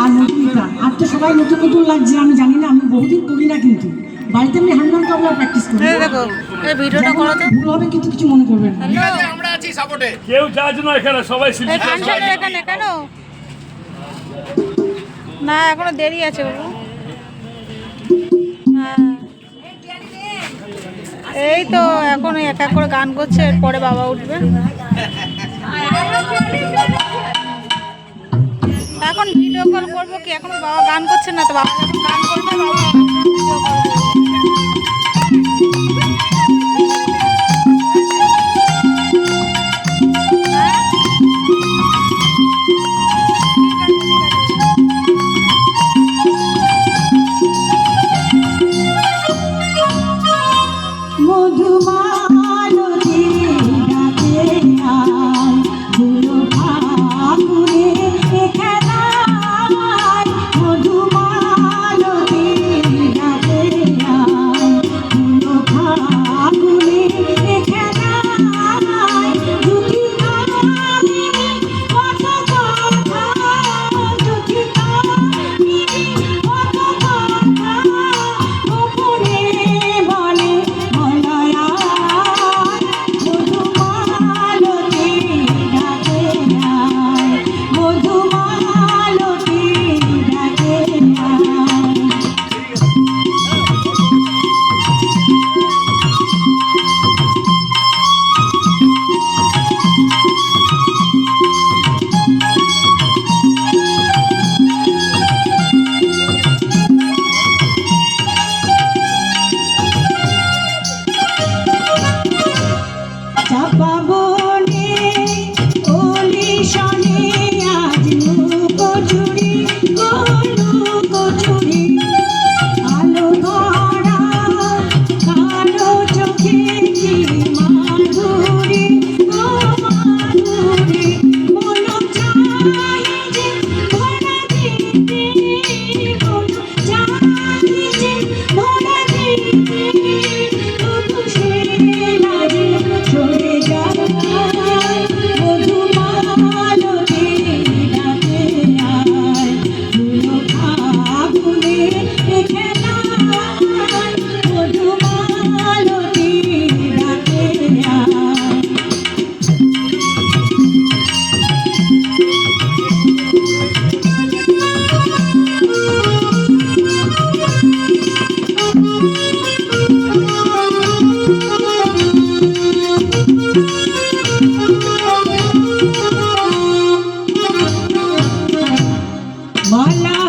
আর মধুমিতা আর তো সবাই নতুন নতুন লাগছে, আমি জানি না, আমি বহুদিন করি না, কিন্তু বাড়িতে আমি হনুমান কাবলা প্র্যাকটিস করি। দেখো এই ভিডিওটা করো তো, ভুল হবে কিন্তু কিছু মনে করবেন না। আমরা আছি সাপোর্টে। কেউ জাজ না এখানে, সবাই শিল্পী। এখানে কেন না, এখনো দেরি আছে বাবু। হ্যাঁ এই তো এখন এক এক করে গান করছে, এরপরে বাবা উঠবে। এখন ভিডিও কল করবো কি, এখন বাবা গান করছে না তো, বাবা যখন গান করবে বাবা ভিডিও কল করবো। Mala